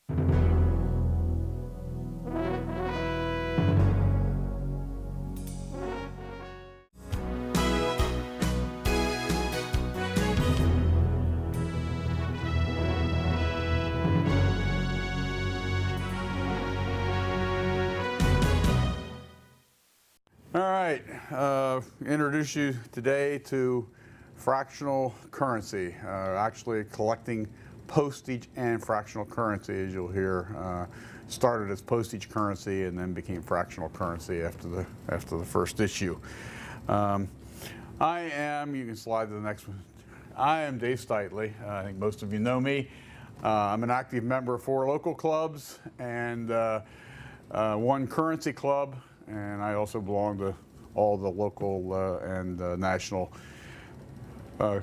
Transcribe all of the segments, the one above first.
All right, introduce you today to fractional currency, actually collecting postage and fractional currency, as you'll hear. Started as postage currency and then became fractional currency after the first issue. You can slide to the next one. I am Dave Stitely. I think most of you know me. I'm an active member of 4 local clubs and 1 currency club. And I also belong to all the local and national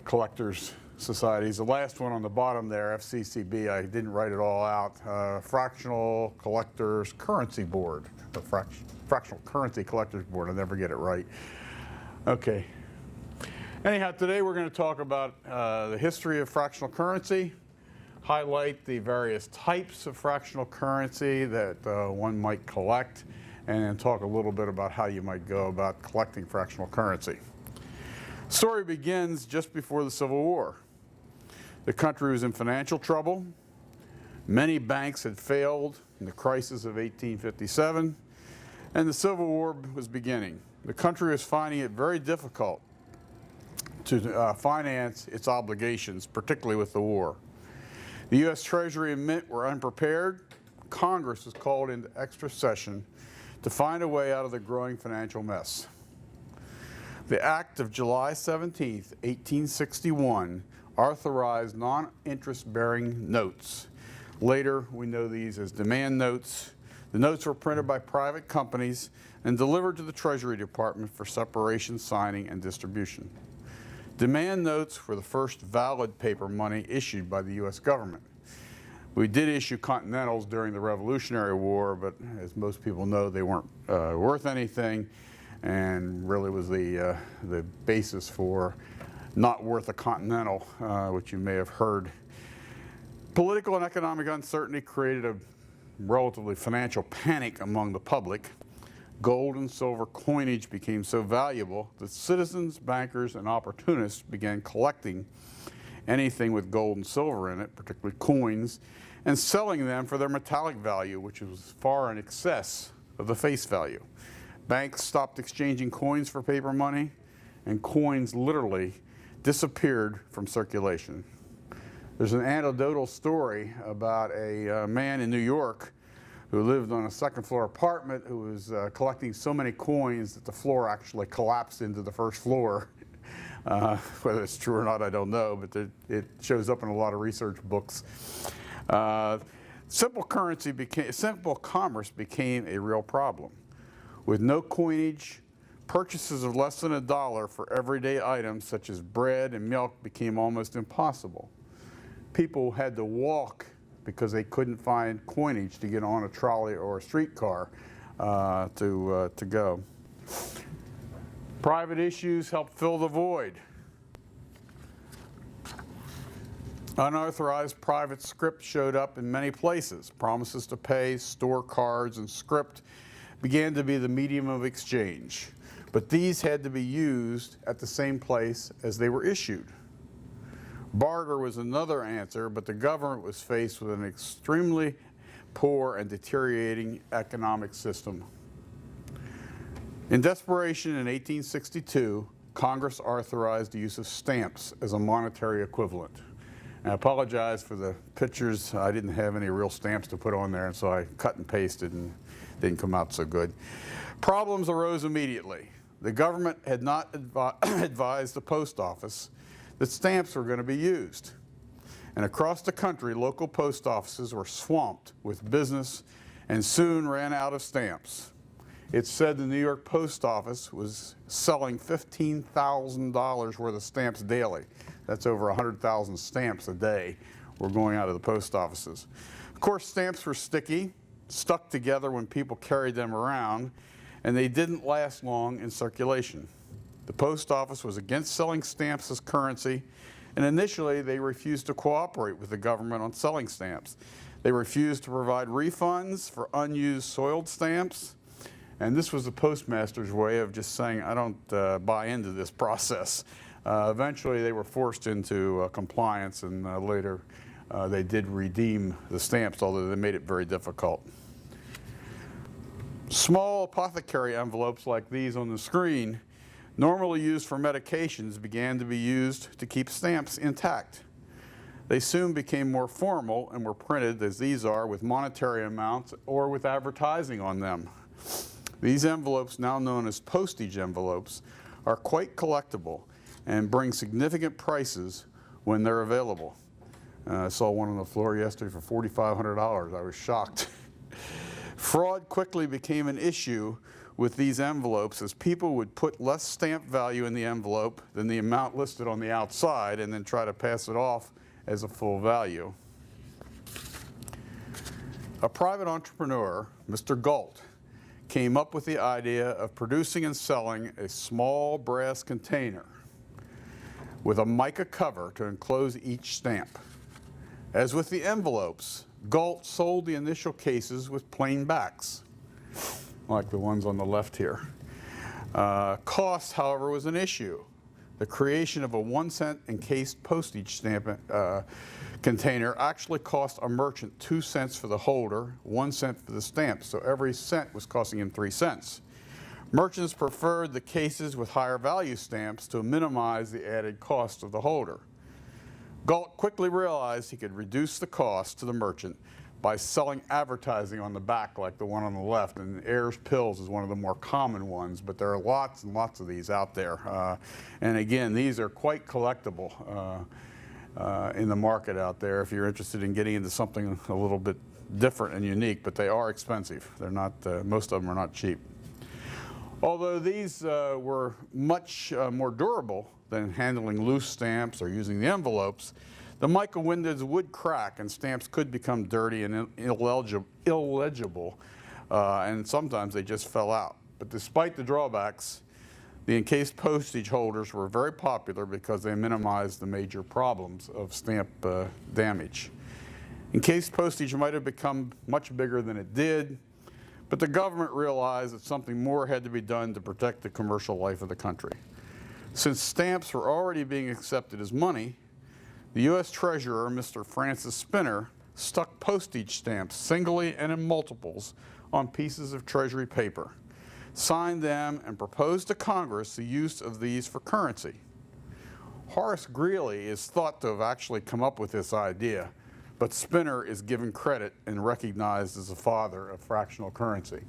collectors societies. The last one on the bottom there, FCCB, I didn't write it all out. Fractional Collectors Currency Board, the Fractional Currency Collectors Board. I never get it right. Okay. Anyhow, today we're going to talk about the history of fractional currency, highlight the various types of fractional currency that one might collect, and then talk a little bit about how you might go about collecting fractional currency. The story begins just before the Civil War. The country was in financial trouble. Many banks had failed in the crisis of 1857, and the Civil War was beginning. The country was finding it very difficult to finance its obligations, particularly with the war. The U.S. Treasury and Mint were unprepared. Congress was called into extra session to find a way out of the growing financial mess. The Act of July 17, 1861, authorized non-interest-bearing notes. Later, we know these as demand notes. The notes were printed by private companies and delivered to the Treasury Department for separation, signing, and distribution. Demand notes were the first valid paper money issued by the U.S. government. We did issue Continentals during the Revolutionary War, but as most people know, they weren't worth anything, and really was the basis for not worth a Continental, which you may have heard. Political and economic uncertainty created a relatively financial panic among the public. Gold and silver coinage became so valuable that citizens, bankers, and opportunists began collecting anything with gold and silver in it, particularly coins, and selling them for their metallic value, which was far in excess of the face value. Banks stopped exchanging coins for paper money, and coins literally disappeared from circulation. There's an anecdotal story about a man in New York who lived on a second-floor apartment who was collecting so many coins that the floor actually collapsed into the first floor. Whether it's true or not, I don't know, but it shows up in a lot of research books. Simple commerce became a real problem. With no coinage, purchases of less than $1 for everyday items such as bread and milk became almost impossible. People had to walk because they couldn't find coinage to get on a trolley or a streetcar to go. Private issues helped fill the void. Unauthorized private script showed up in many places. Promises to pay, store cards, and script began to be the medium of exchange. But these had to be used at the same place as they were issued. Barter was another answer, but the government was faced with an extremely poor and deteriorating economic system. In desperation in 1862, Congress authorized the use of stamps as a monetary equivalent. And I apologize for the pictures. I didn't have any real stamps to put on there, and so I cut and pasted and didn't come out so good. Problems arose immediately. The government had not advised the post office that stamps were going to be used. And across the country, local post offices were swamped with business and soon ran out of stamps. It's said the New York Post Office was selling $15,000 worth of stamps daily. That's over 100,000 stamps a day were going out of the post offices. Of course, stamps were sticky, stuck together when people carried them around, and they didn't last long in circulation. The post office was against selling stamps as currency, and initially they refused to cooperate with the government on selling stamps. They refused to provide refunds for unused soiled stamps. And this was the postmaster's way of just saying, I don't buy into this process. Eventually, they were forced into compliance, and later they did redeem the stamps, although they made it very difficult. Small apothecary envelopes like these on the screen, normally used for medications, began to be used to keep stamps intact. They soon became more formal and were printed, as these are, with monetary amounts or with advertising on them. These envelopes, now known as postage envelopes, are quite collectible and bring significant prices when they're available. I saw one on the floor yesterday for $4,500. I was shocked. Fraud quickly became an issue with these envelopes, as people would put less stamp value in the envelope than the amount listed on the outside and then try to pass it off as a full value. A private entrepreneur, Mr. Galt, came up with the idea of producing and selling a small brass container with a mica cover to enclose each stamp. As with the envelopes, Galt sold the initial cases with plain backs, like the ones on the left here. Cost, however, was an issue. The creation of a 1-cent encased postage stamp container actually cost a merchant 2 cents for the holder, 1 cent for the stamp, so every cent was costing him 3 cents. Merchants preferred the cases with higher value stamps to minimize the added cost of the holder. Galt quickly realized he could reduce the cost to the merchant by selling advertising on the back, like the one on the left. And Ayers Pills is one of the more common ones, but there are lots and lots of these out there. And again, these are quite collectible in the market out there if you're interested in getting into something a little bit different and unique, but they are expensive. They're not, most of them are not cheap. Although these were much more durable than handling loose stamps or using the envelopes, the mica windows would crack and stamps could become dirty and illegible, and sometimes they just fell out. But despite the drawbacks, the encased postage holders were very popular because they minimized the major problems of stamp damage. Encased postage might have become much bigger than it did, but the government realized that something more had to be done to protect the commercial life of the country. Since stamps were already being accepted as money, the U.S. Treasurer, Mr. Francis Spinner, stuck postage stamps singly and in multiples on pieces of Treasury paper, signed them, and proposed to Congress the use of these for currency. Horace Greeley is thought to have actually come up with this idea, but Spinner is given credit and recognized as the father of fractional currency.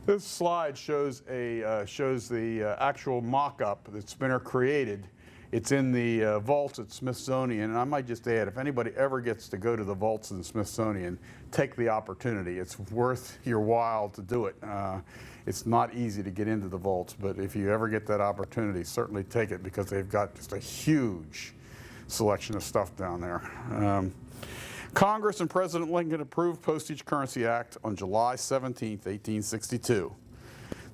This slide shows the actual mock-up that Spinner created. It's in the vaults at Smithsonian, and I might just add, if anybody ever gets to go to the vaults in the Smithsonian, take the opportunity. It's worth your while to do it. It's not easy to get into the vaults, but if you ever get that opportunity, certainly take it, because they've got just a huge selection of stuff down there. Congress and President Lincoln approved Postage Currency Act on July 17, 1862.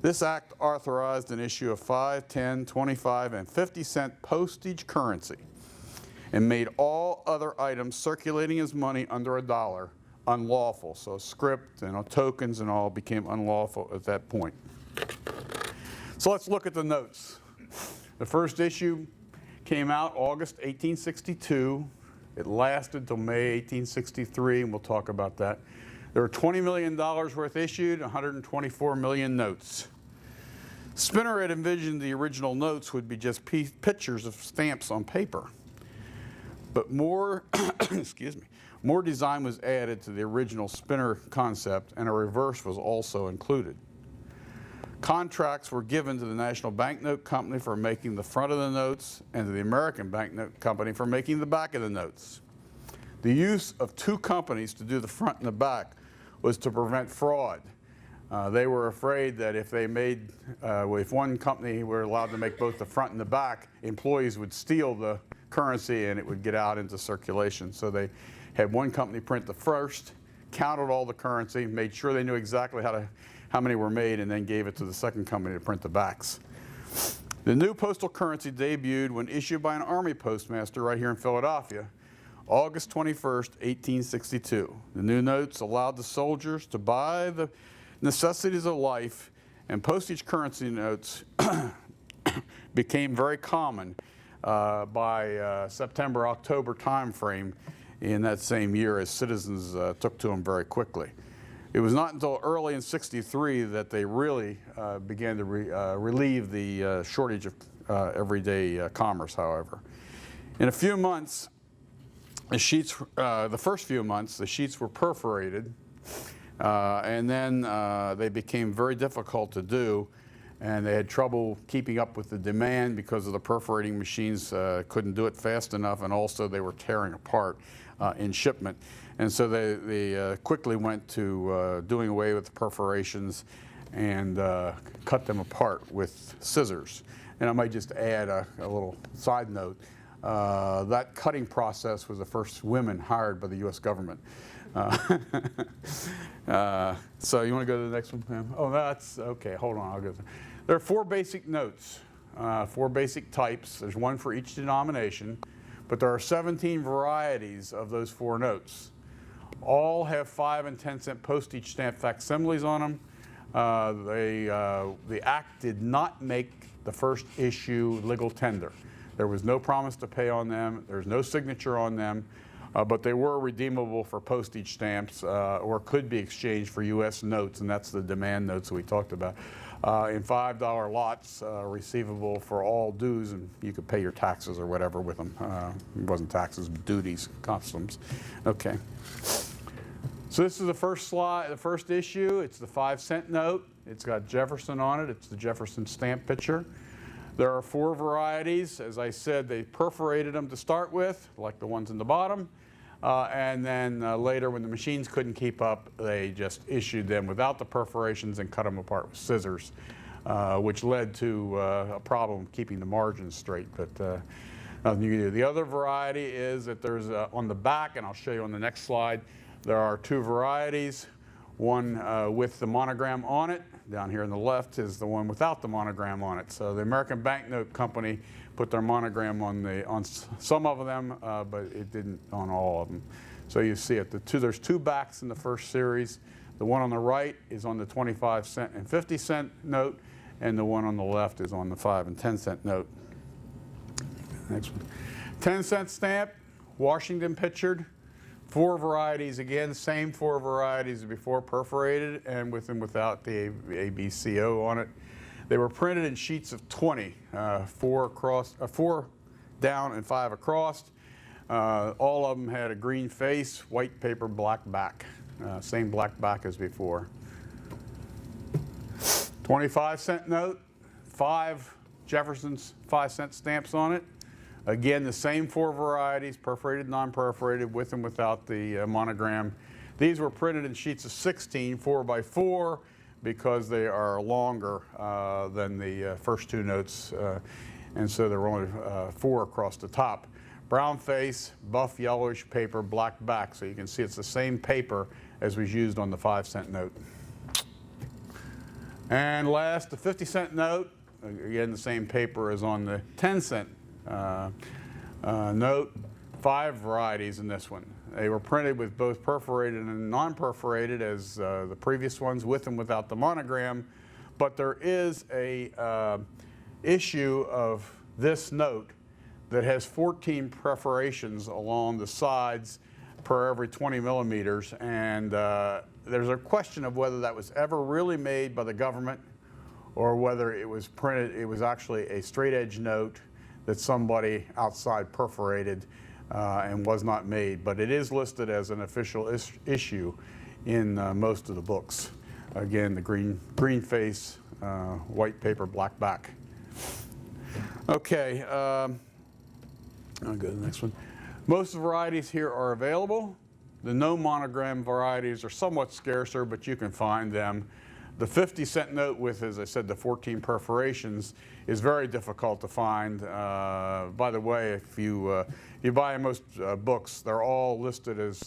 This act authorized an issue of 5, 10, 25, and 50-cent postage currency and made all other items circulating as money under $1 unlawful. So scrip and tokens and all became unlawful at that point. So let's look at the notes. The first issue came out August 1862. It lasted till May 1863, and we'll talk about that. There were $20 million worth issued, 124 million notes. Spinner had envisioned the original notes would be just pictures of stamps on paper. But more, excuse me, more design was added to the original Spinner concept, and a reverse was also included. Contracts were given to the National Banknote Company for making the front of the notes and to the American Banknote Company for making the back of the notes. The use of two companies to do the front and the back was to prevent fraud. They were afraid that if they made, if one company were allowed to make both the front and the back, employees would steal the currency and it would get out into circulation. So they had one company print the first, counted all the currency, made sure they knew exactly how many were made, and then gave it to the second company to print the backs. The new postal currency debuted when issued by an Army postmaster right here in Philadelphia August 21st, 1862. The new notes allowed the soldiers to buy the necessities of life, and postage currency notes became very common by September, October timeframe in that same year, as citizens took to them very quickly. It was not until early in '63 that they really began to relieve the shortage of everyday commerce, however. In a few months, the first few months, the sheets were perforated, and then they became very difficult to do, and they had trouble keeping up with the demand because of the perforating machines couldn't do it fast enough, and also they were tearing apart in shipment. And so they quickly went to doing away with the perforations and cut them apart with scissors. And I might just add a little side note. That cutting process was the first women hired by the U.S. government. So you want to go to the next one, Pam? Oh, that's okay. Hold on, I'll go. There are 4 basic notes, 4 basic types. There's one for each denomination, but there are 17 varieties of those 4 notes. All have 5 and 10 cent postage stamp facsimiles on them. The Act did not make the first issue legal tender. There was no promise to pay on them. There's no signature on them, but they were redeemable for postage stamps or could be exchanged for U.S. notes, and that's the demand notes that we talked about, in $5 lots receivable for all dues, and you could pay your taxes or whatever with them. It wasn't taxes, duties, customs. Okay. So this is the first slide, the first issue. It's the 5 cent note. It's got Jefferson on it. It's the Jefferson stamp picture. There are 4 varieties. As I said, they perforated them to start with, like the ones in the bottom. And then later, when the machines couldn't keep up, they just issued them without the perforations and cut them apart with scissors, which led to a problem keeping the margins straight. But nothing you can do. The other variety is that there's on the back, and I'll show you on the next slide, there are 2 varieties. One with the monogram on it. Down here on the left is the one without the monogram on it. So the American Banknote Company put their monogram on some of them, but it didn't on all of them. So you see it. There's 2 backs in the first series. The one on the right is on the 25 cent and 50 cent note, and the one on the left is on the 5 and 10 cent note. Next one. 10 cent stamp, Washington pictured. 4 varieties, again, same 4 varieties as before, perforated and with and without the ABCO on it. They were printed in sheets of 20, 4 down and 5 across. All of them had a green face, white paper, black back. Same black back as before. 25 cent note, 5 Jefferson's 5 cent stamps on it. Again, the same 4 varieties, perforated, non-perforated, with and without the monogram. These were printed in sheets of 16, 4 by 4, because they are longer than the first 2 notes, and so there were only 4 across the top. Brown face, buff yellowish paper, black back. So you can see it's the same paper as was used on the 5 cent note. And last, the 50 cent note. Again, the same paper as on the 10 cent note. 5 varieties in this one. They were printed with both perforated and non-perforated as the previous ones, with and without the monogram. But there is a issue of this note that has 14 perforations along the sides per every 20 millimeters. And there's a question of whether that was ever really made by the government or whether it was printed, it was actually a straight edge note that somebody outside perforated and was not made. But it is listed as an official issue in most of the books. Again, the green face, white paper, black back. Okay, I'll go to the next one. Most of the varieties here are available. The no monogram varieties are somewhat scarcer, but you can find them. The 50 cent note with, as I said, the 14 perforations is very difficult to find. By the way, if you buy most books, they're all listed as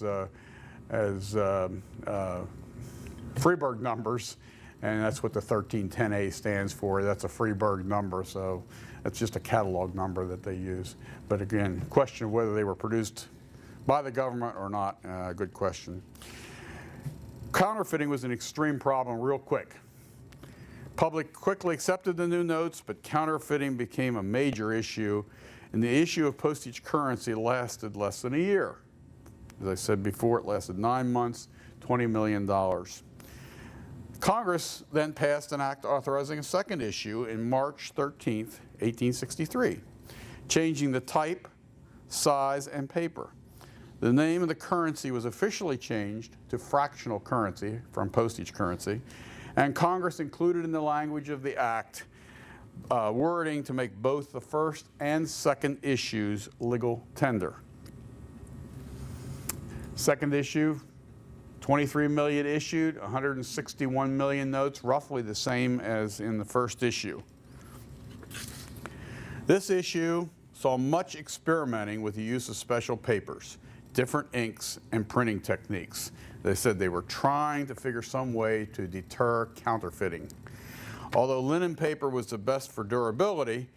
Freeburg numbers, and that's what the 1310A stands for. That's a Freeburg number, so that's just a catalog number that they use. But again, question of whether they were produced By the government or not? Good question. Counterfeiting was an extreme problem real quick. Public quickly accepted the new notes, but counterfeiting became a major issue, and the issue of postage currency lasted less than a year. As I said before, it lasted 9 months, $20 million. Congress then passed an act authorizing a second issue in March 13, 1863, changing the type, size, and paper. The name of the currency was officially changed to fractional currency from postage currency, and Congress included in the language of the act wording to make both the first and second issues legal tender. Second issue, 23 million issued, 161 million notes, roughly the same as in the first issue. This issue saw much experimenting with the use of special papers, different inks, and printing techniques. They said they were trying to figure some way to deter counterfeiting. Although linen paper was the best for durability,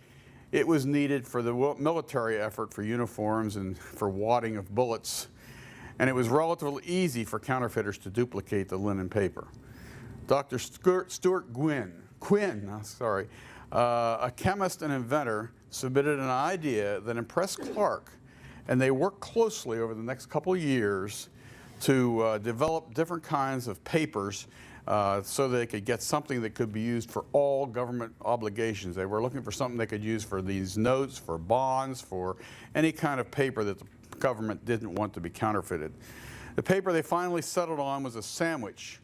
it was needed for the military effort for uniforms and for wadding of bullets, and it was relatively easy for counterfeiters to duplicate the linen paper. Dr. Stuart Quinn, a chemist and inventor, submitted an idea that impressed Clark, and they worked closely over the next couple of years to develop different kinds of papers so they could get something that could be used for all government obligations. They were looking for something they could use for these notes, for bonds, for any kind of paper that the government didn't want to be counterfeited. The paper they finally settled on was a sandwich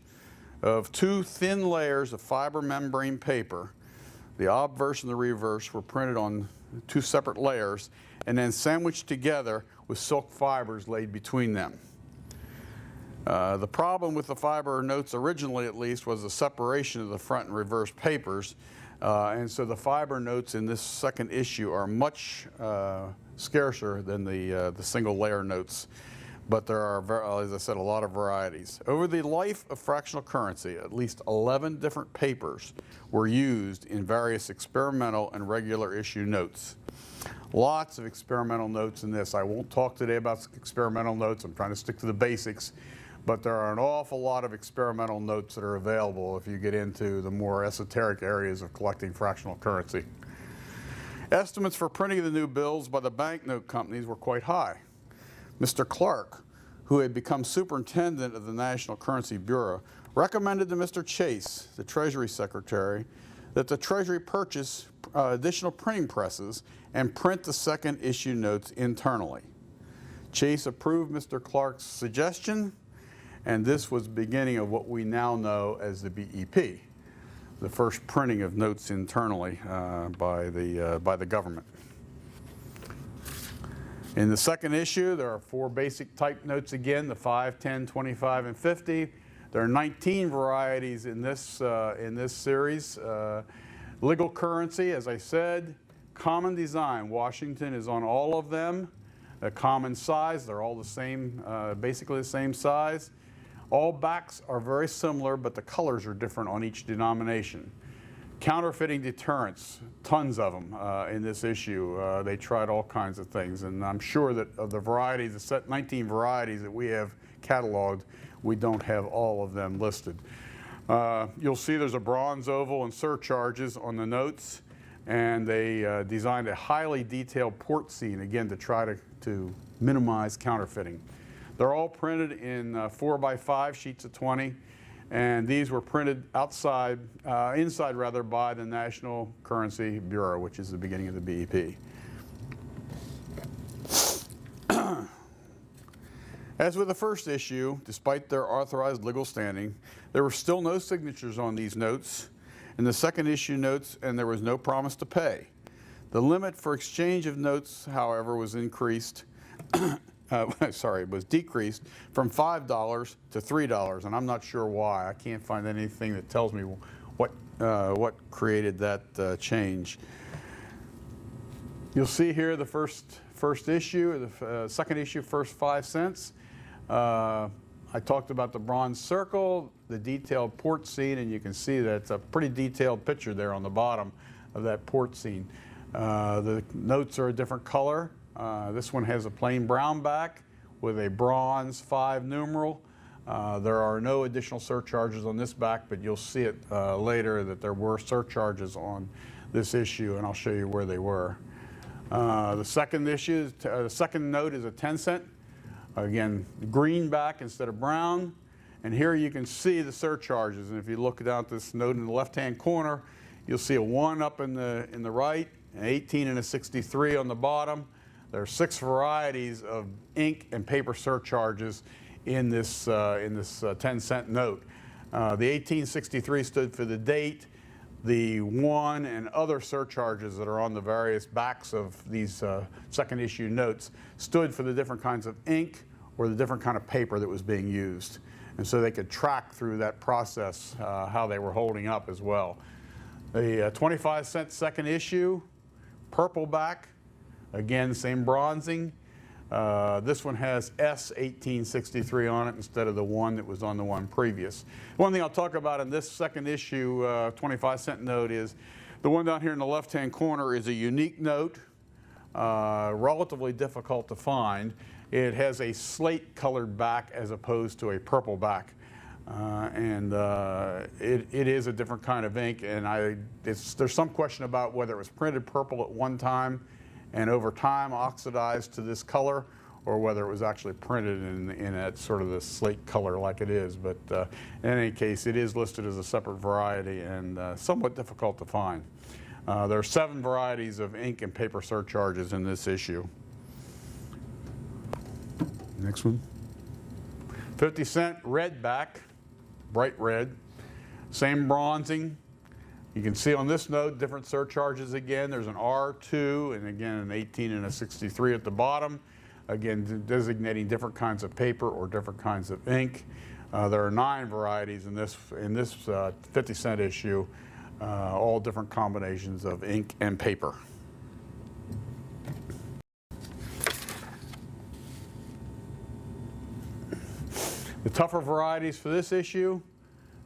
of 2 thin layers of fiber membrane paper. The obverse and the reverse were printed on 2 separate layers and then sandwiched together with silk fibers laid between them. The problem with the fiber notes originally, at least, was the separation of the front and reverse papers, and so the fiber notes in this second issue are much scarcer than the single layer notes, but there are, as I said, a lot of varieties. Over the life of fractional currency, at least 11 different papers were used in various experimental and regular issue notes. Lots of experimental notes in this. I won't talk today about experimental notes. I'm trying to stick to the basics, but there are an awful lot of experimental notes that are available if you get into the more esoteric areas of collecting fractional currency. Estimates for printing the new bills by the banknote companies were quite high. Mr. Clark, who had become superintendent of the National Currency Bureau, recommended to Mr. Chase, the Treasury Secretary, that the Treasury purchase additional printing presses and print the second issue notes internally. Chase approved Mr. Clark's suggestion, and this was the beginning of what we now know as the BEP, the first printing of notes internally by the government. In the second issue, there are 4 basic type notes again, the 5, 10, 25, and 50. There are 19 varieties in this series. Legal currency, as I said, common design. Washington is on all of them. A common size, they're all the same, basically the same size. All backs are very similar, but the colors are different on each denomination. Counterfeiting deterrents, tons of them in this issue. They tried all kinds of things, and I'm sure that of the varieties, the set 19 varieties that we have cataloged, we don't have all of them listed. You'll see there's a bronze oval and surcharges on the notes, and they designed a highly detailed port scene, again, to try to minimize counterfeiting. They're all printed in 4x5 sheets of 20, and these were printed inside by the National Currency Bureau, which is the beginning of the BEP. As with the first issue, despite their authorized legal standing, there were still no signatures on these notes in the second issue notes, and there was no promise to pay. The limit for exchange of notes, however, was decreased from $5 to $3, and I'm not sure why. I can't find anything that tells me what created that change. You'll see here the first issue, the second issue, first 5 cents. I talked about the bronze circle, the detailed port scene, and you can see that it's a pretty detailed picture there on the bottom of that port scene. The notes are a different color. This one has a plain brown back, with a bronze 5 numeral. There are no additional surcharges on this back, but you'll see it later that there were surcharges on this issue, and I'll show you where they were. The second issue, the second note is a 10-cent. Again, green back instead of brown. And here you can see the surcharges. And if you look down at this note in the left-hand corner, you'll see a 1 up in the right, an 18 and a 63 on the bottom. There are 6 varieties of ink and paper surcharges in this 10-cent note. The 1863 stood for the date. The 1 and other surcharges that are on the various backs of these second issue notes stood for the different kinds of ink or the different kind of paper that was being used. And so they could track through that process how they were holding up as well. The 25-cent second issue, purple back, again, same bronzing. This one has S1863 on it instead of the 1 that was on the one previous. One thing I'll talk about in this second issue 25-cent note is the one down here in the left-hand corner is a unique note, relatively difficult to find. It has a slate-colored back as opposed to a purple back. It is a different kind of ink, and there's some question about whether it was printed purple at one time and over time oxidized to this color, or whether it was actually printed in that sort of the slate color like it is. But in any case, it is listed as a separate variety and somewhat difficult to find. There are 7 varieties of ink and paper surcharges in this issue. Next one. 50-cent red back, bright red, same bronzing. You can see on this note different surcharges again. There's an R2 and again an 18 and a 63 at the bottom, again designating different kinds of paper or different kinds of ink. There are 9 varieties in this 50-cent issue, all different combinations of ink and paper. The tougher varieties for this issue,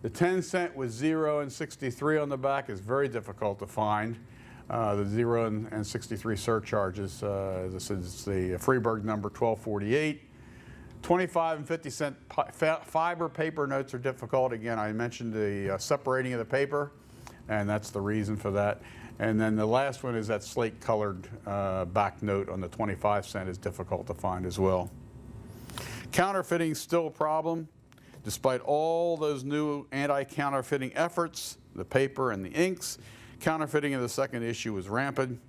the 10-cent with 0 and 63 on the back is very difficult to find. The 0 and 63 surcharges, this is the Freeburg number 1248. 25 and 50-cent fiber paper notes are difficult. Again, I mentioned the separating of the paper, and that's the reason for that. And then the last one is that slate-colored back note on the 25-cent is difficult to find as well. Counterfeiting is still a problem. Despite all those new anti-counterfeiting efforts, the paper and the inks, counterfeiting of the second issue was rampant,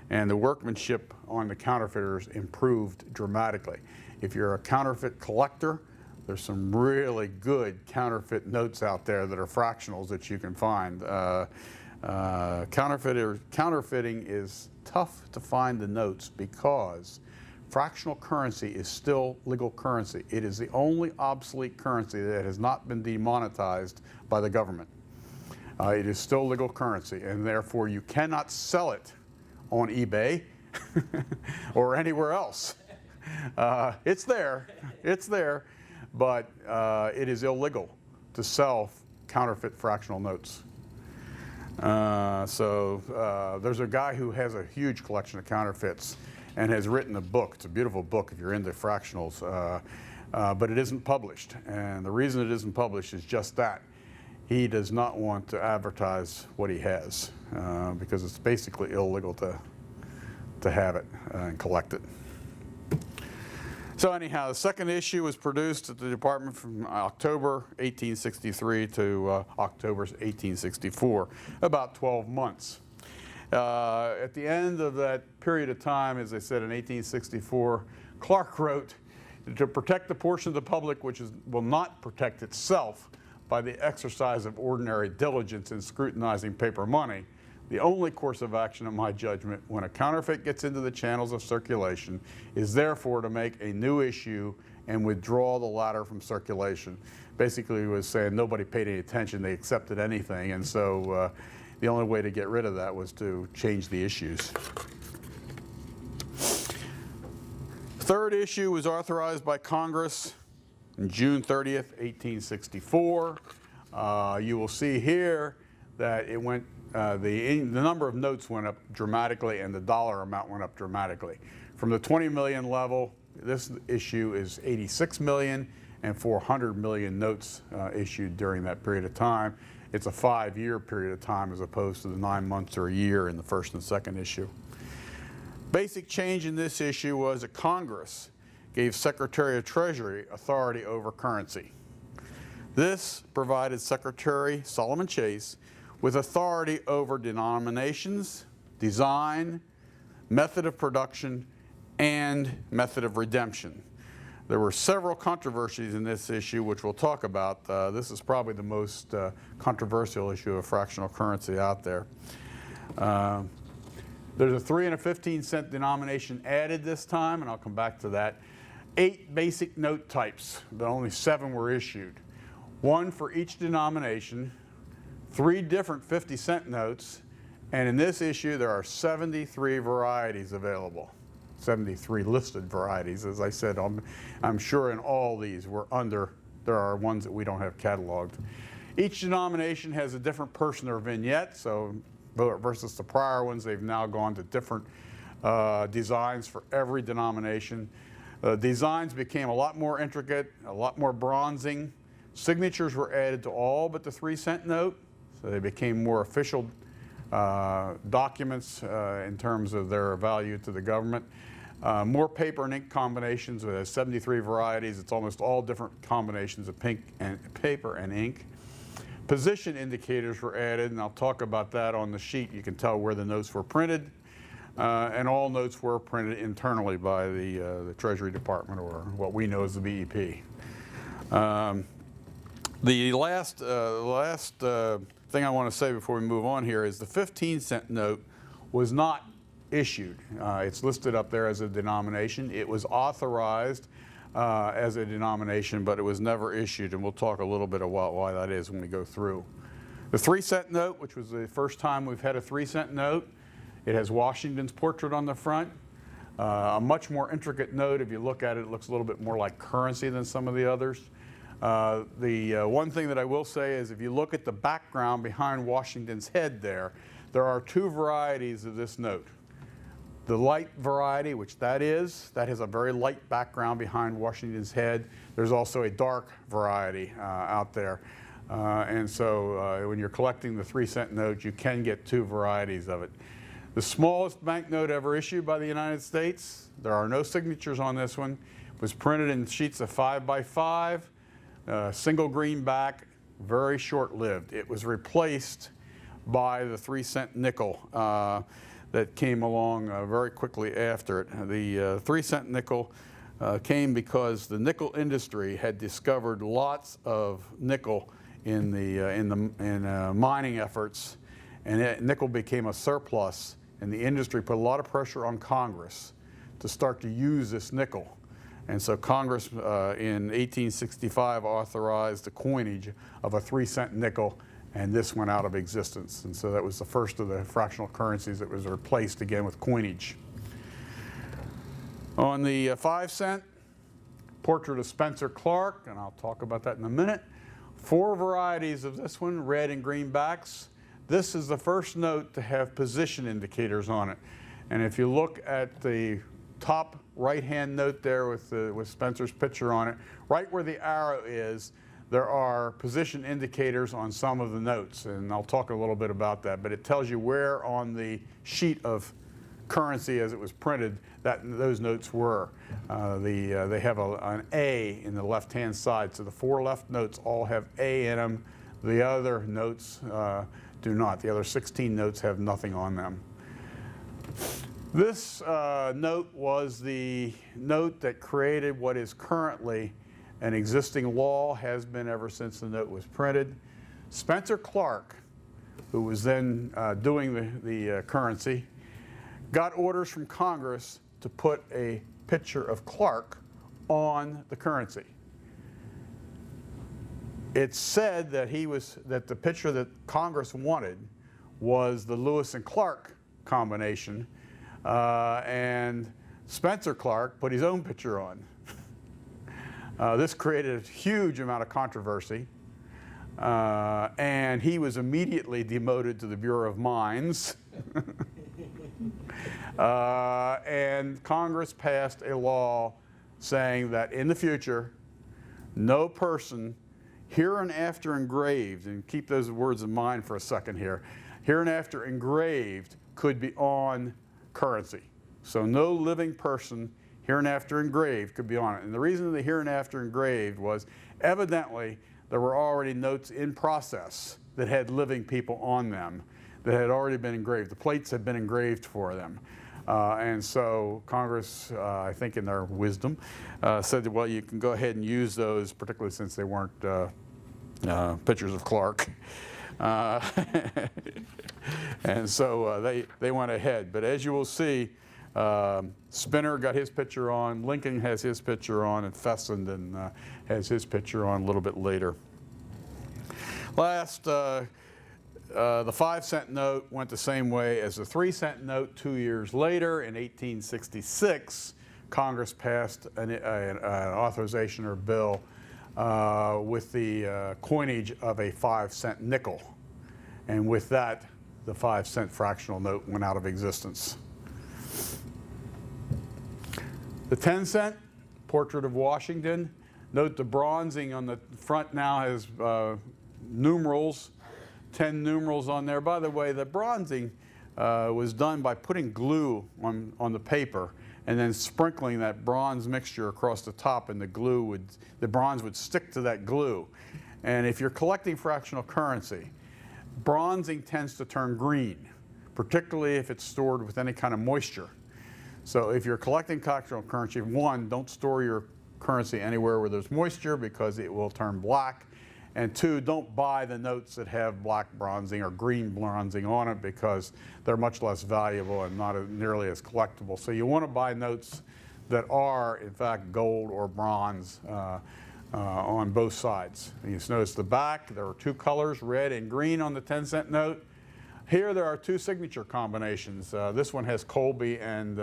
and the workmanship on the counterfeiters improved dramatically. If you're a counterfeit collector, there's some really good counterfeit notes out there that are fractionals that you can find. Counterfeiting is tough to find the notes because fractional currency is still legal currency. It is the only obsolete currency that has not been demonetized by the government. It is still legal currency, and therefore you cannot sell it on eBay or anywhere else. It's there, but it is illegal to sell counterfeit fractional notes. There's a guy who has a huge collection of counterfeits and has written a book. It's a beautiful book if you're into fractionals, but it isn't published. And the reason it isn't published is just that. He does not want to advertise what he has because it's basically illegal to have it and collect it. So anyhow, the second issue was produced at the department from October 1863 to October 1864, about 12 months. At the end of that period of time, as I said, in 1864, Clark wrote, "To protect the portion of the public which will not protect itself by the exercise of ordinary diligence in scrutinizing paper money, the only course of action, in my judgment, when a counterfeit gets into the channels of circulation, is therefore to make a new issue and withdraw the latter from circulation." Basically, he was saying nobody paid any attention, they accepted anything, and so the only way to get rid of that was to change the issues. Third issue was authorized by Congress on June 30th, 1864. You will see here that it went, the number of notes went up dramatically and the dollar amount went up dramatically. From the 20 million level This issue is 86 million and 400 million notes issued during that period of time. It's a 5-year period of time as opposed to the 9 months or a year in the first and second issue. Basic change in this issue was that Congress gave Secretary of Treasury authority over currency. This provided Secretary Solomon Chase with authority over denominations, design, method of production, and method of redemption. There were several controversies in this issue, which we'll talk about. This is probably the most controversial issue of fractional currency out there. There's a 3 and a 15-cent denomination added this time, and I'll come back to that. 8 basic note types, but only 7 were issued. 1 for each denomination, 3 different 50-cent notes, and in this issue there are 73 varieties available. 73 listed varieties. As I said, I'm sure in all these there are ones that we don't have cataloged. Each denomination has a different person or vignette, so versus the prior ones, they've now gone to different designs for every denomination. Designs became a lot more intricate, a lot more bronzing. Signatures were added to all but the 3-cent note, so they became more official documents in terms of their value to the government. More paper and ink combinations with 73 varieties. It's almost all different combinations of paper and ink. Position indicators were added, and I'll talk about that on the sheet. You can tell where the notes were printed, and all notes were printed internally by the Treasury Department, or what we know as the BEP. The last thing I want to say before we move on here is the 15-cent note was not issued. It's listed up there as a denomination. It was authorized as a denomination, but it was never issued, and we'll talk a little bit about why that is when we go through. The 3-cent note, which was the first time we've had a 3-cent note, it has Washington's portrait on the front. A much more intricate note. If you look at it, it looks a little bit more like currency than some of the others. One thing that I will say is if you look at the background behind Washington's head there are 2 varieties of this note. The light variety, which that has a very light background behind Washington's head. There's also a dark variety out there. And so when you're collecting the 3-cent note, you can get 2 varieties of it. The smallest banknote ever issued by the United States, there are no signatures on this one, was printed in sheets of 5 by 5, single green back, very short-lived. It was replaced by the 3-cent nickel that came along very quickly after it. The 3-cent nickel came because the nickel industry had discovered lots of nickel in mining efforts, and nickel became a surplus, and the industry put a lot of pressure on Congress to start to use this nickel. And so Congress in 1865 authorized the coinage of a 3-cent nickel, and this went out of existence. And so that was the first of the fractional currencies that was replaced again with coinage. On the 5-cent, portrait of Spencer Clark, and I'll talk about that in a minute. 4 varieties of this one, red and green backs. This is the first note to have position indicators on it. And if you look at the top right-hand note there with Spencer's picture on it, right where the arrow is, there are position indicators on some of the notes, and I'll talk a little bit about that, but it tells you where on the sheet of currency as it was printed that those notes were. They have an A in the left-hand side, so the 4 left notes all have A in them. The other notes do not. The other 16 notes have nothing on them. This note was the note that created what is currently an existing law, has been ever since the note was printed. Spencer Clark, who was then doing the currency, got orders from Congress to put a picture of Clark on the currency. It's said that the picture that Congress wanted was the Lewis and Clark combination, and Spencer Clark put his own picture on. This created a huge amount of controversy, and he was immediately demoted to the Bureau of Mines. And Congress passed a law saying that in the future, no person hereinafter engraved, and keep those words in mind for a second here, hereinafter engraved could be on currency. So no living person hereinafter engraved could be on it. And the reason the hereinafter engraved was evidently there were already notes in process that had living people on them that had already been engraved. The plates had been engraved for them. And so Congress, I think in their wisdom, said that, well, you can go ahead and use those, particularly since they weren't pictures of Clark. And so they went ahead. But as you will see, Spinner got his picture on, Lincoln has his picture on, and Fessenden has his picture on a little bit later. Last, the 5-cent note went the same way as the 3-cent note 2 years later. In 1866, Congress passed an authorization or bill with the coinage of a 5-cent nickel. And with that, the 5-cent fractional note went out of existence. The 10-cent, portrait of Washington. Note the bronzing on the front now has numerals, 10 numerals on there. By the way, the bronzing was done by putting glue on the paper and then sprinkling that bronze mixture across the top, and the bronze would stick to that glue. And if you're collecting fractional currency, bronzing tends to turn green, particularly if it's stored with any kind of moisture. So if you're collecting fractional currency, one, don't store your currency anywhere where there's moisture because it will turn black. And two, don't buy the notes that have black bronzing or green bronzing on it because they're much less valuable and not nearly as collectible. So you want to buy notes that are, in fact, gold or bronze on both sides. And you notice the back, there are two colors, red and green on the 10-cent note. Here there are two signature combinations. This one has Colby and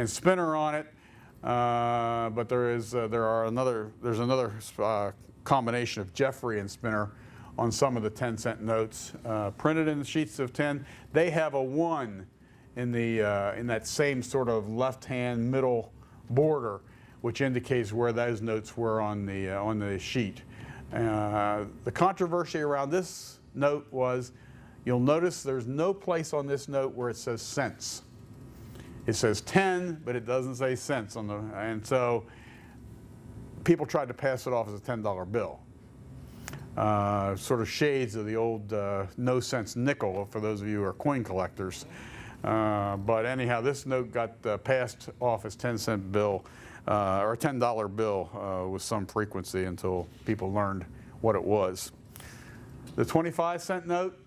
Spinner on it, but there's another combination of Jeffrey and Spinner on some of the 10-cent notes. Printed in the sheets of 10, they have a 1 in that same sort of left-hand middle border, which indicates where those notes were on the sheet. The controversy around this note was, you'll notice there's no place on this note where it says cents. It says 10, but it doesn't say cents on and so people tried to pass it off as a $10 bill. Sort of shades of the old no cents nickel for those of you who are coin collectors. But anyhow, this note got passed off as 10-cent bill or a $10 bill with some frequency until people learned what it was. The 25-cent note,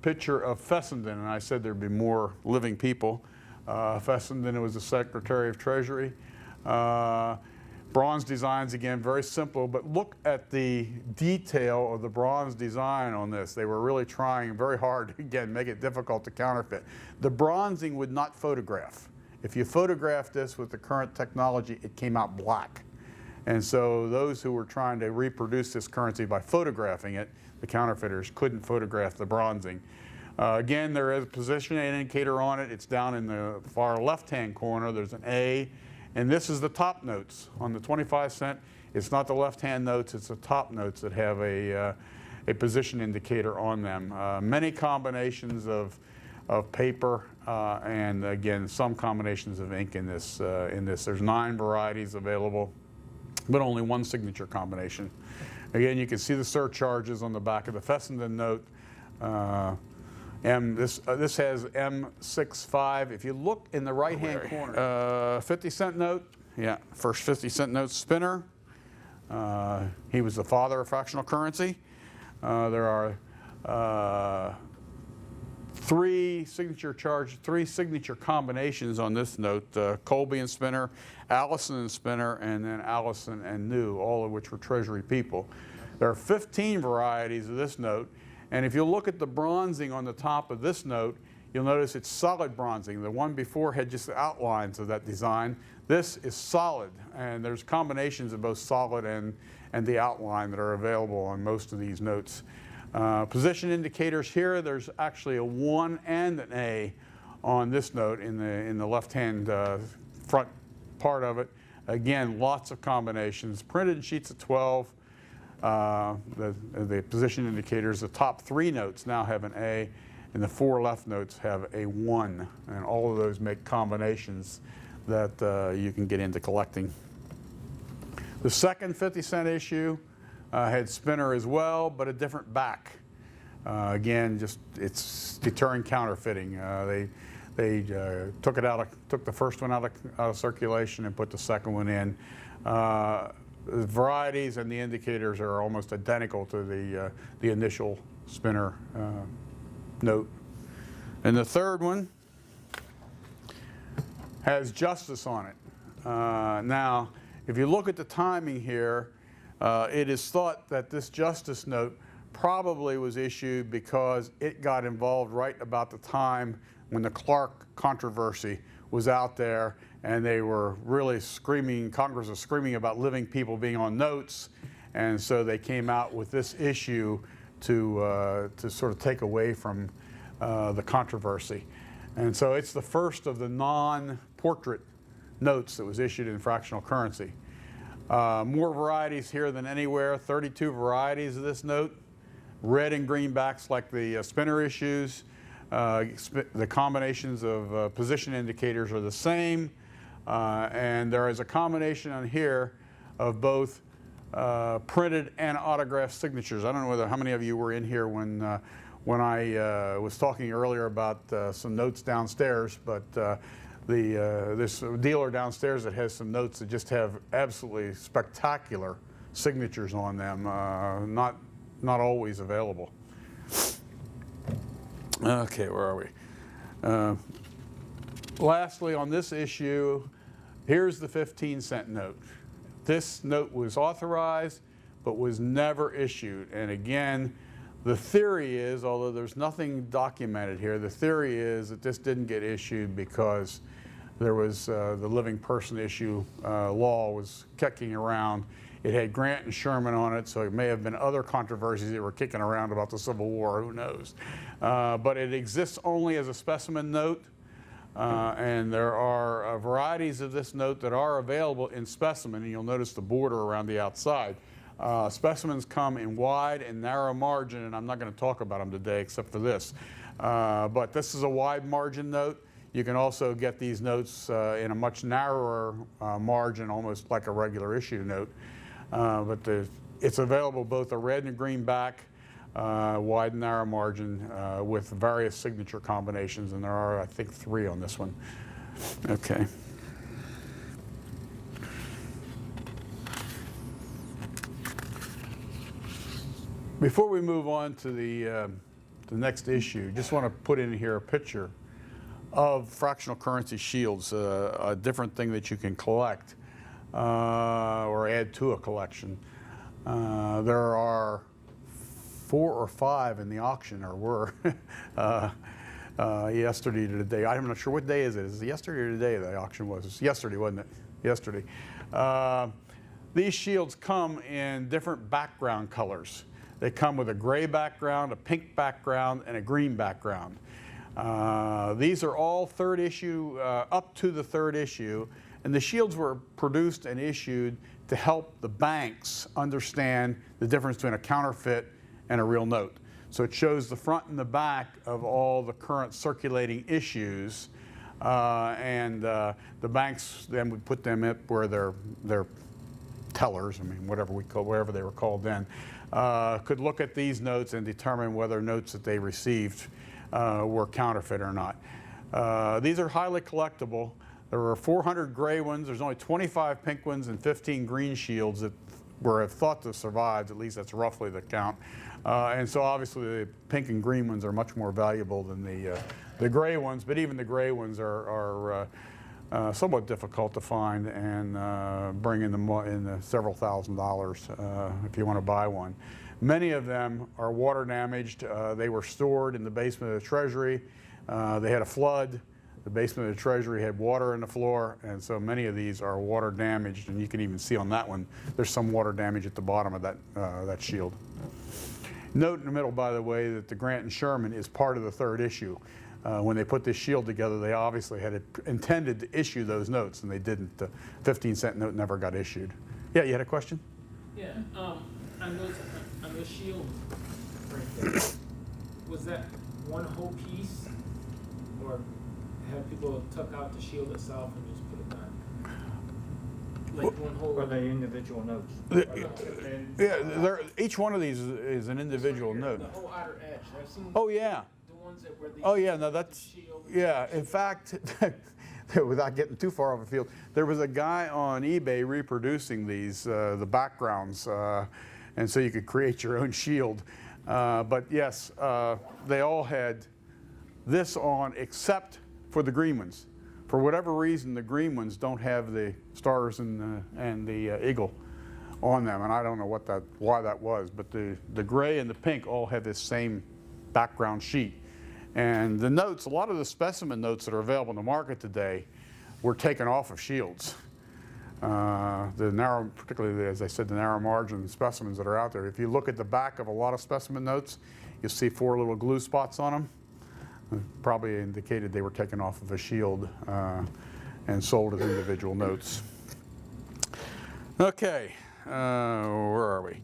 picture of Fessenden, and I said there'd be more living people. Fessenden was the Secretary of Treasury. Bronze designs, again, very simple, but look at the detail of the bronze design on this. They were really trying very hard to, again, make it difficult to counterfeit. The bronzing would not photograph. If you photographed this with the current technology, it came out black. And so those who were trying to reproduce this currency by photographing it, the counterfeiters couldn't photograph the bronzing. Again, there is a position indicator on it. It's down in the far left-hand corner. There's an A. And this is the top notes on the 25-cent. It's not the left-hand notes, it's the top notes that have a position indicator on them. Many combinations of paper and, again, some combinations of ink in this. There's 9 varieties available, but only one signature combination. Again, you can see the surcharges on the back of the Fessenden note. This has M65. If you look in the right-hand corner, 50-cent note, yeah, first 50-cent note, Spinner. He was the father of fractional currency. There are 3 signature combinations on this note, Colby and Spinner, Allison and Spinner, and then Allison and New, all of which were Treasury people. There are 15 varieties of this note. And if you look at the bronzing on the top of this note, you'll notice it's solid bronzing. The one before had just the outlines of that design. This is solid, and there's combinations of both solid and the outline that are available on most of these notes. Position indicators here, there's actually a 1 and an A on this note in the left-hand front part of it. Again, lots of combinations, printed in sheets of 12. The position indicators, the top 3 notes now have an A, and the 4 left notes have a 1. And all of those make combinations that you can get into collecting. The second 50-cent issue had spinner as well, but a different back. Again, it's deterring counterfeiting. They took the first one out of circulation and put the second one in. The varieties and the indicators are almost identical to the initial spinner note. And the third one has justice on it. Now, if you look at the timing here, it is thought that this justice note probably was issued because it got involved right about the time when the Clark controversy was out there, and they were really screaming, Congress was screaming about living people being on notes, and so they came out with this issue to sort of take away from the controversy. And so it's the first of the non-portrait notes that was issued in fractional currency. More varieties here than anywhere, 32 varieties of this note. Red and green backs like the spinner issues. The combinations of position indicators are the same. And there is a combination on here of both printed and autographed signatures. I don't know how many of you were in here when I was talking earlier about some notes downstairs, but this dealer downstairs that has some notes that just have absolutely spectacular signatures on them, not always available. Okay, where are we? Lastly, on this issue, here's the 15-cent note. This note was authorized, but was never issued. And again, the theory is, although there's nothing documented here, the theory is that this didn't get issued because there was the living person issue law was kicking around. It had Grant and Sherman on it, so it may have been other controversies that were kicking around about the Civil War, who knows. But it exists only as a specimen note, and there are varieties of this note that are available in specimen, and you'll notice the border around the outside. Specimens come in wide and narrow margin, and I'm not going to talk about them today except for this. But this is a wide margin note. You can also get these notes in a much narrower margin, almost like a regular issue note. But it's available both a red and a green back, wide and narrow margin with various signature combinations, and there are, I think, 3 on this one. Okay. Before we move on to the next issue, just want to put in here a picture of fractional currency shields, a different thing that you can collect or add to a collection. There are 4 or 5 in the auction, or were yesterday to today. I'm not sure what day is it. Is it yesterday or today the auction was? It's yesterday, wasn't it? Yesterday. These shields come in different background colors. They come with a gray background, a pink background, and a green background. These are all third issue, up to the third issue, and the shields were produced and issued to help the banks understand the difference between a counterfeit and a real note. So it shows the front and the back of all the current circulating issues, and the banks then would put them up where their tellers, I mean, whatever they were called then, could look at these notes and determine whether notes that they received were counterfeit or not. These are highly collectible. There were 400 gray ones. There's only 25 pink ones and 15 green shields that were thought to have survived. At least that's roughly the count. And so obviously the pink and green ones are much more valuable than the gray ones, but even the gray ones are somewhat difficult to find and bring in the several $1,000s if you want to buy one. Many of them are water damaged. They were stored in the basement of the Treasury. They had a flood. The basement of the Treasury had water in the floor, and so many of these are water damaged, and you can even see on that one, there's some water damage at the bottom of that shield. Note in the middle, by the way, that the Grant and Sherman is part of the third issue. When they put this shield together, they obviously had intended to issue those notes, and they didn't. The 15-cent note never got issued. Yeah, you had a question? Yeah, on those shields right there, was that one whole piece, or have people took out the shield itself and just put it back? Like one whole. Or they individual notes? Yeah, each one of these is an individual note. The whole outer edge. I've seen Oh yeah. the ones that were the. Oh yeah, no, that's shield. yeah. In fact, without getting too far off the field, there was a guy on eBay reproducing these the backgrounds, and so you could create your own shield. But yes, they all had this on except for the green ones. For whatever reason, the green ones don't have the stars and the eagle on them, and I don't know why that was. But the gray and the pink all have this same background sheet. And the notes, a lot of the specimen notes that are available in the market today, were taken off of shields. The narrow, particularly as I said, the narrow margin specimens that are out there. If you look at the back of a lot of specimen notes, you'll see 4 little glue spots on them. Probably indicated they were taken off of a shield and sold as individual notes. Okay, where are we?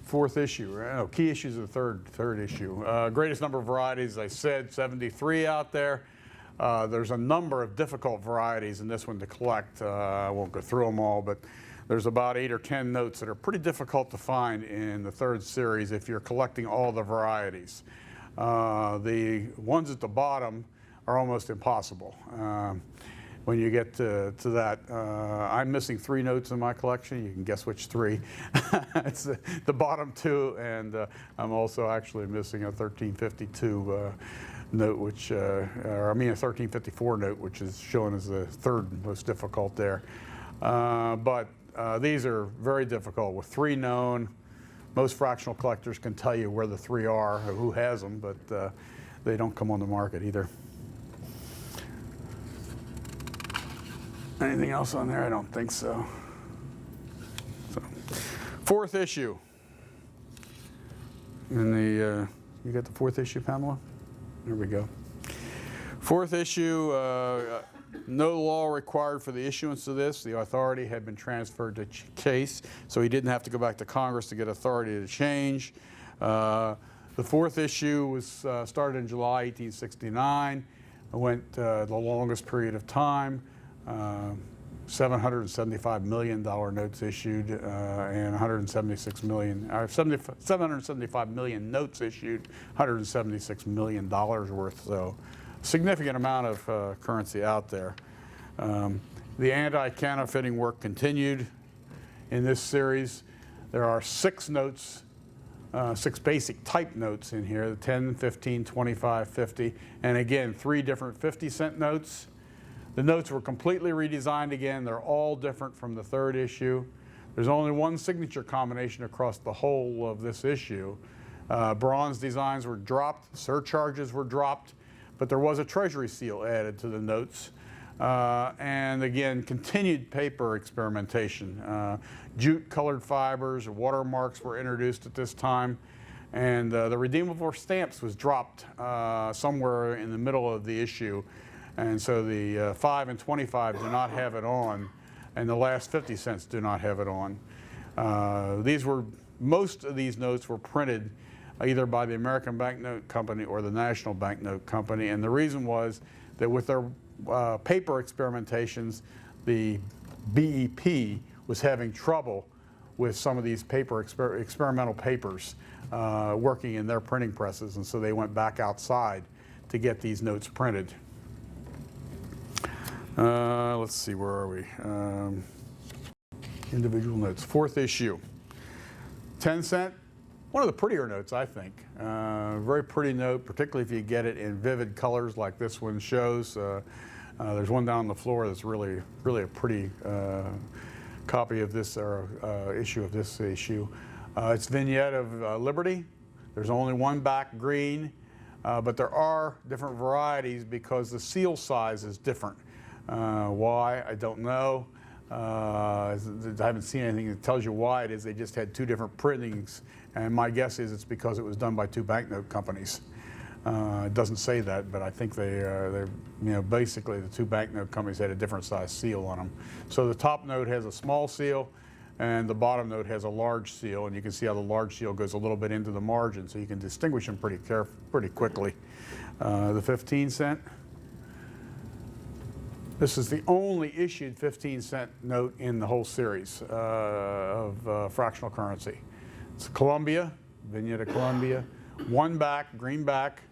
Fourth issue. Oh, key issues of the third issue. Greatest number of varieties, I said, 73 out there. There's a number of difficult varieties in this one to collect. I won't go through them all, but there's about 8 or 10 notes that are pretty difficult to find in the third series if you're collecting all the varieties. The ones at the bottom are almost impossible. When you get to that, I'm missing 3 notes in my collection. You can guess which 3. It's the bottom 2, and I'm also actually missing a 1352 note, which, or I mean a 1354 note, which is shown as the third most difficult there. But these are very difficult with 3 known. Most fractional collectors can tell you where the 3 are, or who has them, but they don't come on the market either. Anything else on there? I don't think so. Fourth issue. In the, you got the fourth issue, Pamela? There we go. Fourth issue, no law required for the issuance of this. The authority had been transferred to Chase, so he didn't have to go back to Congress to get authority to change. The fourth issue was started in July 1869. It went the longest period of time. $775 million notes issued and 775 million notes issued, $176 million worth. So significant amount of currency out there. The anti-counterfeiting work continued in this series. There are 6 notes, 6 basic type notes in here, the 10, 15, 25, 50, and again, 3 different 50-cent notes. The notes were completely redesigned again. They're all different from the third issue. There's only 1 signature combination across the whole of this issue. Bronze designs were dropped, surcharges were dropped, but there was a treasury seal added to the notes. And again, continued paper experimentation. Jute colored fibers, watermarks were introduced at this time. And the redeemable stamps was dropped somewhere in the middle of the issue. And so the 5 and 25 do not have it on, and the last 50 cents do not have it on. Most of these notes were printed either by the American Banknote Company or the National Banknote Company, and the reason was that with their paper experimentations, the BEP was having trouble with some of these experimental papers working in their printing presses, and so they went back outside to get these notes printed. Let's see, where are we? Individual notes, fourth issue. 10 cent, one of the prettier notes, I think. Very pretty note, particularly if you get it in vivid colors like this one shows. There's one down on the floor that's really a pretty copy of this, or issue of this issue. It's vignette of Liberty. There's only 1 back green, but there are different varieties because the seal size is different. Why, I don't know. I haven't seen anything that tells you why it is. They just had 2 different printings, and my guess is it's because it was done by 2 banknote companies. It doesn't say that, but I think they're basically the two banknote companies had a different size seal on them. So the top note has a small seal, and the bottom note has a large seal, and you can see how the large seal goes a little bit into the margin, so you can distinguish them pretty quickly. The 15 cent. This is the only issued 15-cent note in the whole series of fractional currency. It's Columbia, Vignette of Columbia, one back, green back,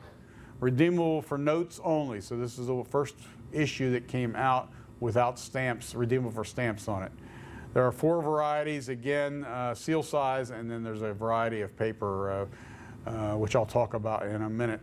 redeemable for notes only. So this is the first issue that came out without stamps, redeemable for stamps on it. There are 4 varieties, again, seal size, and then there's a variety of paper, which I'll talk about in a minute.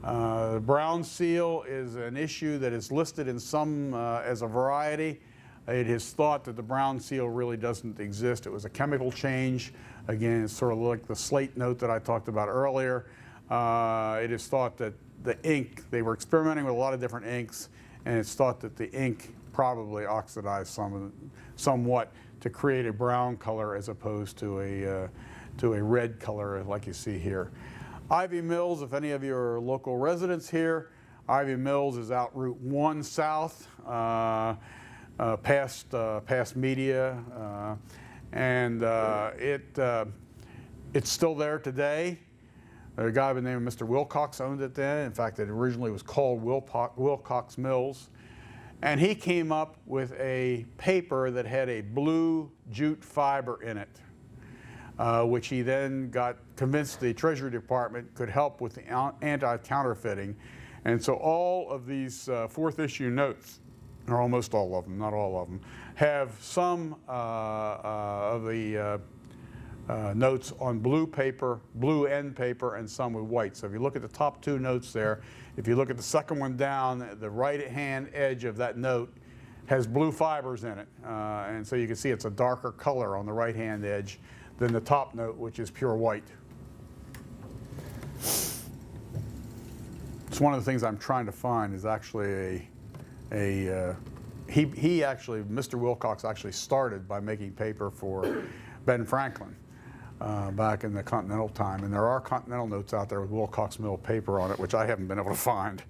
The brown seal is an issue that is listed in some as a variety. It is thought that the brown seal really doesn't exist. It was a chemical change. Again, it's sort of like the slate note that I talked about earlier. It is thought that the ink, they were experimenting with a lot of different inks, and it's thought that the ink probably oxidized somewhat to create a brown color as opposed to a red color like you see here. Ivy Mills, if any of you are local residents here, Ivy Mills is out Route 1 south, past Media, and it's still there today. A guy by the name of Mr. Wilcox owned it then. In fact, it originally was called Wilcox Mills. And he came up with a paper that had a blue jute fiber in it, which he then got convinced the Treasury Department could help with the anti-counterfeiting. And so all of these 4th issue notes, or almost all of them, not all of them, have some of the notes on blue paper, blue end paper, and some with white. So if you look at the top 2 notes there, if you look at the second one down, the right-hand edge of that note has blue fibers in it. And so you can see it's a darker color on the right-hand edge than the top note, which is pure white. It's one of the things I'm trying to find is actually he actually, Mr. Wilcox actually started by making paper for Ben Franklin back in the Continental time. And there are Continental notes out there with Wilcox Mill paper on it, which I haven't been able to find.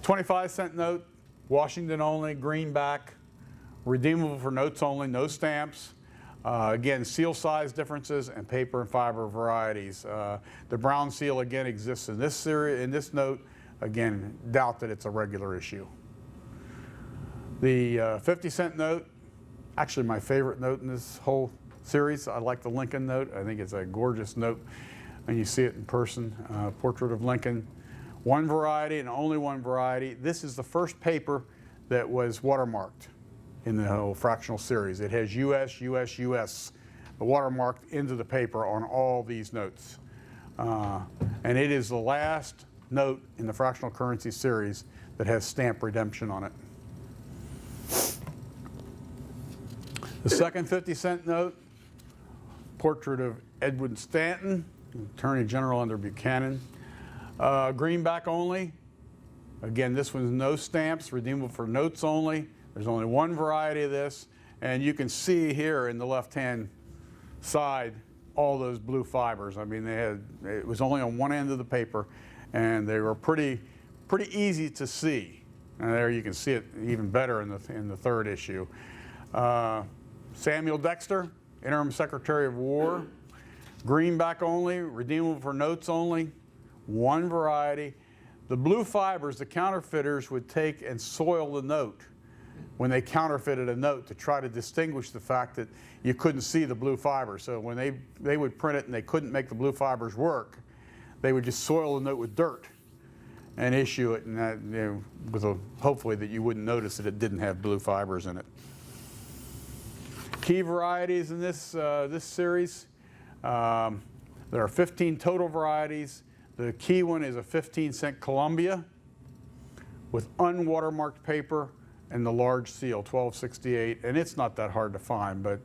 25-cent note, Washington only, greenback, redeemable for notes only, no stamps. Again, seal size differences and paper and fiber varieties. The brown seal again exists in this series, in this note. Again, doubt that it's a regular issue. The 50-cent note, actually my favorite note in this whole series. I like the Lincoln note. I think it's a gorgeous note, and you see it in person. Portrait of Lincoln. One variety and only one variety. This is the first paper that was watermarked in the whole fractional series. It has US, US, US watermarked into the paper on all these notes. And it is the last note in the fractional currency series that has stamp redemption on it. The second 50-cent note, portrait of Edwin Stanton, Attorney General under Buchanan. Greenback only. Again, this one's no stamps, redeemable for notes only. There's only one variety of this, and you can see here in the left-hand side all those blue fibers. I mean, it was only on one end of the paper, and they were pretty easy to see. And there you can see it even better in the third issue. Samuel Dexter, Interim Secretary of War, greenback only, redeemable for notes only, one variety. The blue fibers, the counterfeiters would take and soil the note when they counterfeited a note to try to distinguish the fact that you couldn't see the blue fibers. So when they would print it and they couldn't make the blue fibers work, they would just soil the note with dirt and issue it, and that, with hopefully that you wouldn't notice that it didn't have blue fibers in it. Key varieties in this series. There are 15 total varieties. The key one is a 15-cent Columbia with unwatermarked paper and the large seal, 1268, and it's not that hard to find, but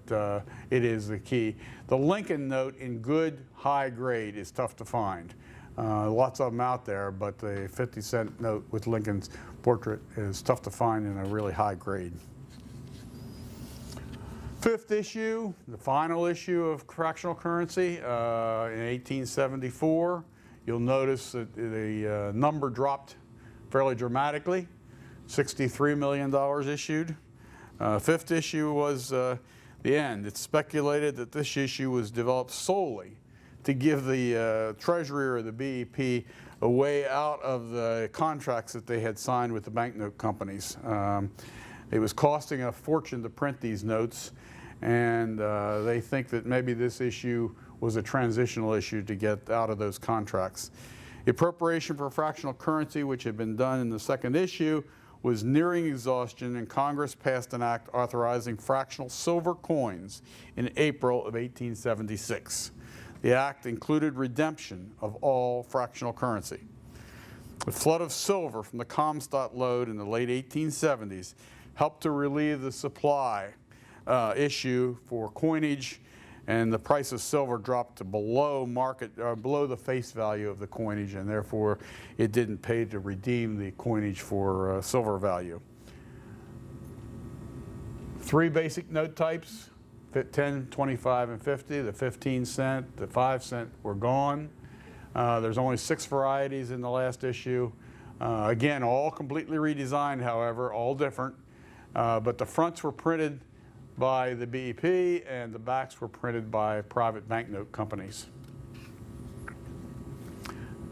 it is the key. The Lincoln note in good high grade is tough to find. Lots of them out there, but the 50-cent note with Lincoln's portrait is tough to find in a really high grade. Fifth issue, the final issue of fractional currency in 1874. you'll notice that the number dropped fairly dramatically. $63 million issued. Fifth issue was the end. It's speculated that this issue was developed solely to give the Treasury or the BEP a way out of the contracts that they had signed with the banknote companies. It was costing a fortune to print these notes, and they think that maybe this issue was a transitional issue to get out of those contracts. The appropriation for fractional currency, which had been done in the second issue, was nearing exhaustion, and Congress passed an act authorizing fractional silver coins in April of 1876. The act included redemption of all fractional currency. The flood of silver from the Comstock lode in the late 1870s helped to relieve the supply issue for coinage, and the price of silver dropped to below the face value of the coinage, and therefore it didn't pay to redeem the coinage for silver value. Three basic note types: 10, 25, and 50. The 15 cent, the 5 cent were gone. There's only 6 varieties in the last issue. Again, all completely redesigned, however, all different. But the fronts were printed by the BEP, and the backs were printed by private banknote companies.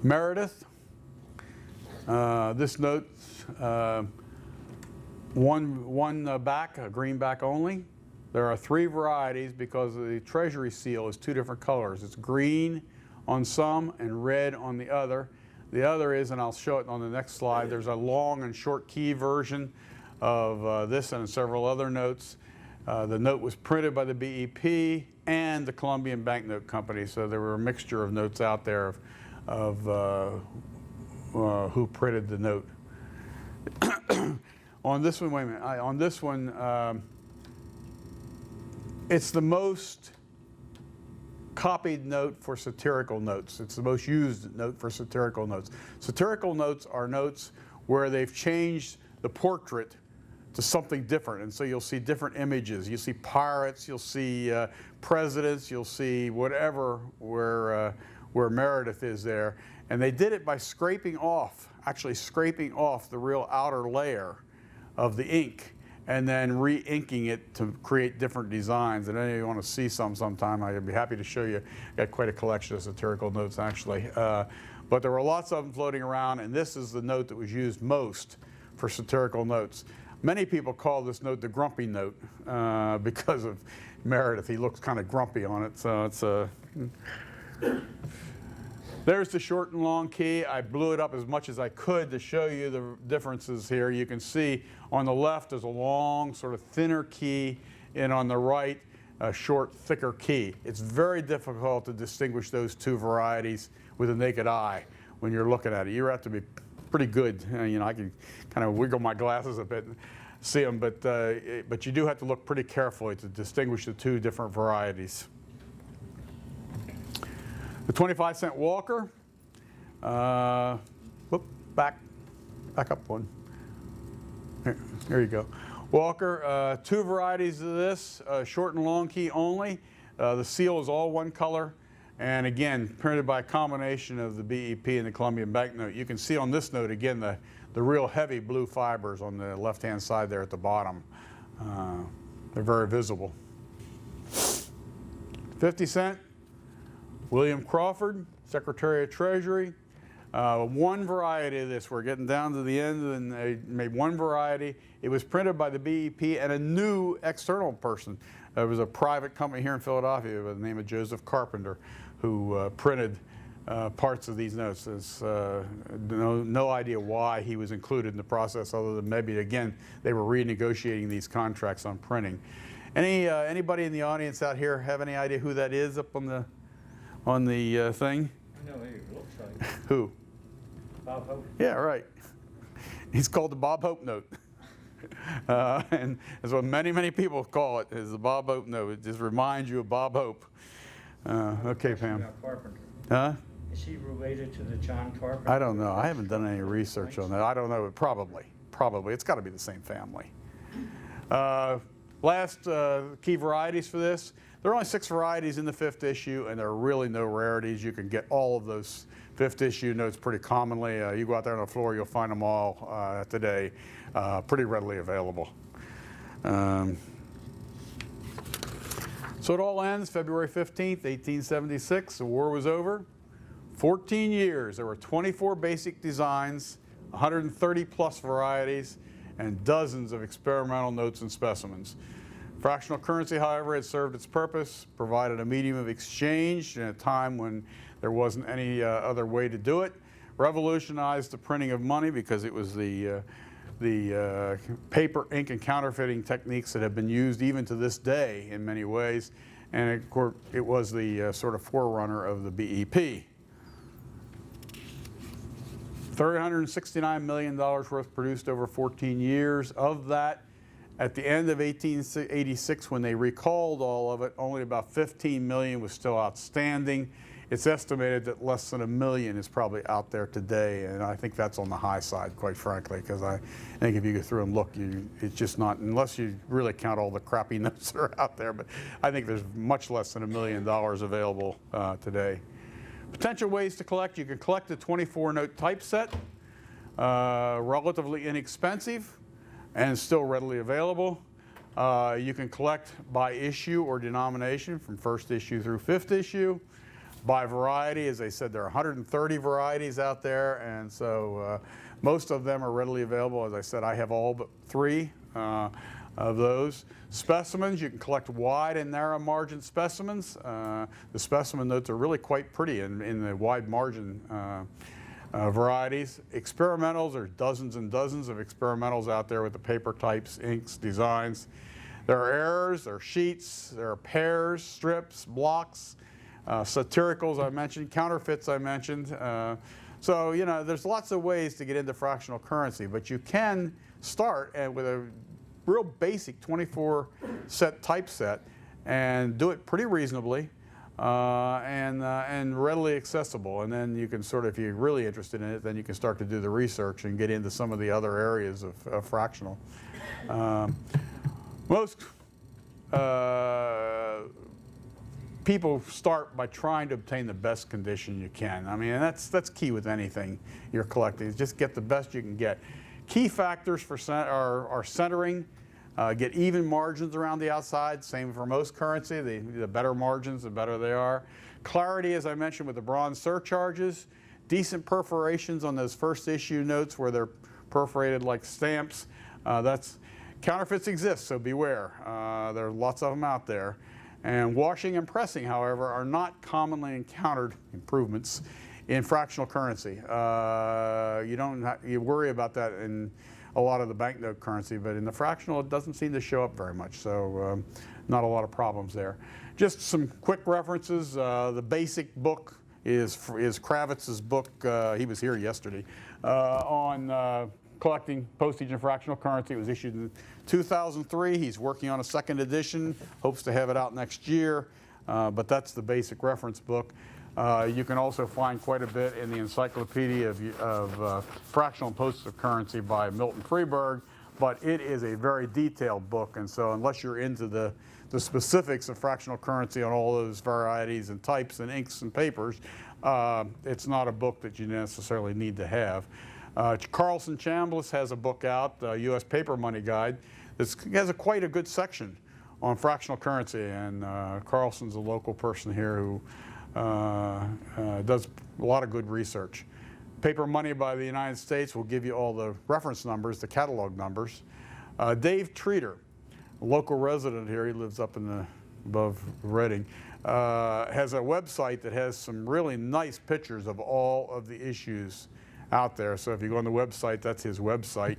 Meredith, this note, one back, a green back only. There are 3 varieties because the Treasury seal is 2 different colors. It's green on some and red on the other. The other is, and I'll show it on the next slide, there's a long and short key version of this and several other notes. The note was printed by the BEP and the Colombian Banknote Company, so there were a mixture of notes out there of who printed the note. On this one, wait a minute, on this one, it's the most copied note for satirical notes. It's the most used note for satirical notes. Satirical notes are notes where they've changed the portrait to something different, and so you'll see different images. You'll see pirates, you'll see presidents, you'll see whatever where Meredith is there. And they did it by actually scraping off the real outer layer of the ink and then re-inking it to create different designs. And if you want to see some sometime, I'd be happy to show you. Got quite a collection of satirical notes, actually. But there were lots of them floating around, and this is the note that was used most for satirical notes. Many people call this note the grumpy note because of Meredith. He looks kind of grumpy on it, so it's There's the short and long key. I blew it up as much as I could to show you the differences here. You can see on the left there's a long, sort of thinner key, and on the right, a short, thicker key. It's very difficult to distinguish those 2 varieties with a naked eye when you're looking at it. You have to be pretty good. You know, I can kind of wiggle my glasses a bit and see them, but you do have to look pretty carefully to distinguish the 2 different varieties. The 25-cent Walker, back up one. Here you go. Walker, 2 varieties of this, short and long key only. The seal is all one color, and again, printed by a combination of the BEP and the Colombian banknote. You can see on this note, again, the real heavy blue fibers on the left-hand side there at the bottom. They're very visible. 50 cent. William Crawford, Secretary of Treasury. 1 variety of this. We're getting down to the end, and they made 1 variety. It was printed by the BEP and a new external person. There was a private company here in Philadelphia by the name of Joseph Carpenter who printed parts of these notes. There's no idea why he was included in the process, other than maybe, again, they were renegotiating these contracts on printing. Anybody in the audience out here have any idea who that is up on the thing? I know who it looks like. Who? Bob Hope. Yeah, right. He's called the Bob Hope note. And that's what many people call it, is the Bob Hope note. It just reminds you of Bob Hope. Okay, Pam. Carpenter. Huh? Is he related to the John Carpenter? I don't know. I haven't done any research on that. I don't know, but probably. It's got to be the same family. last key varieties for this. There are only 6 varieties in the 5th issue, and there are really no rarities. You can get all of those 5th issue notes pretty commonly. You go out there on the floor, you'll find them all today, pretty readily available. So it all ends February 15th, 1876. The war was over. 14 years. There were 24 basic designs, 130 plus varieties, and dozens of experimental notes and specimens. Fractional currency, however, had served its purpose, provided a medium of exchange in a time when there wasn't any other way to do it, revolutionized the printing of money because it was the paper, ink, and counterfeiting techniques that have been used even to this day in many ways, and of course it was the sort of forerunner of the BEP. $369 million worth produced over 14 years. Of that, at the end of 1886, when they recalled all of it, only about 15 million was still outstanding. It's estimated that less than 1 million is probably out there today, and I think that's on the high side, quite frankly, because I think if you go through and look, it's just not, unless you really count all the crappy notes that are out there, but I think there's much less than $1 million available today. Potential ways to collect: you can collect a 24-note typeset, relatively inexpensive and still readily available. You can collect by issue or denomination from 1st issue through 5th issue. By variety, as I said, there are 130 varieties out there, and so most of them are readily available. As I said, I have all but 3 of those. Specimens, you can collect wide and narrow margin specimens. The specimen notes are really quite pretty in the wide margin varieties. Experimentals, there's dozens and dozens of experimentals out there with the paper types, inks, designs. There are errors, there are sheets, there are pairs, strips, blocks, satiricals I mentioned, counterfeits I mentioned. So, you know, there's lots of ways to get into fractional currency, but you can start with a real basic 24 set typeset and do it pretty reasonably and readily accessible. And then you can sort of, if you're really interested in it, then you can start to do the research and get into some of the other areas of fractional. Most people start by trying to obtain the best condition you can. I mean, that's key with anything you're collecting, is just get the best you can get. Key factors for are centering, get even margins around the outside, same for most currency. The better margins, the better they are. Clarity, as I mentioned, with the bronze surcharges. Decent perforations on those 1st issue notes where they're perforated like stamps. Counterfeits exist, so beware. There are lots of them out there. And washing and pressing, however, are not commonly encountered improvements in fractional currency. You worry about that in a lot of the banknote currency, but in the fractional it doesn't seem to show up very much, so not a lot of problems there. Just some quick references. The basic book is Kravitz's book, he was here yesterday, on collecting postage and fractional currency. It was issued in 2003. He's working on a 2nd edition, hopes to have it out next year, but that's the basic reference book. You can also find quite a bit in the Encyclopedia of Fractional and Postage Currency by Milton Freeburg, but it is a very detailed book, and so unless you're into the specifics of fractional currency on all those varieties and types and inks and papers, it's not a book that you necessarily need to have. Carlson Chambliss has a book out, U.S. Paper Money Guide. It has quite a good section on fractional currency, and Carlson's a local person here who does a lot of good research. Paper Money by the United States will give you all the reference numbers, the catalog numbers. Dave Treater, a local resident here, he lives up above Reading, has a website that has some really nice pictures of all of the issues out there. So if you go on the website, that's his website.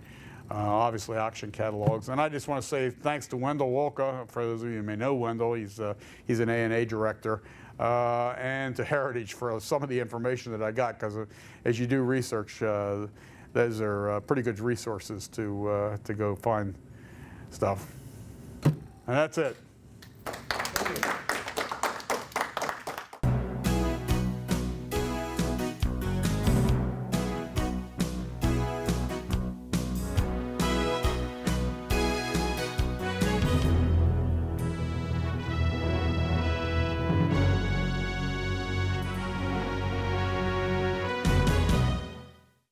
Obviously auction catalogs. And I just want to say thanks to Wendell Wolka, for those of you who may know Wendell, he's an A&A director, and to Heritage for some of the information that I got, because as you do research, those are pretty good resources to go find stuff. And that's it. Thank you.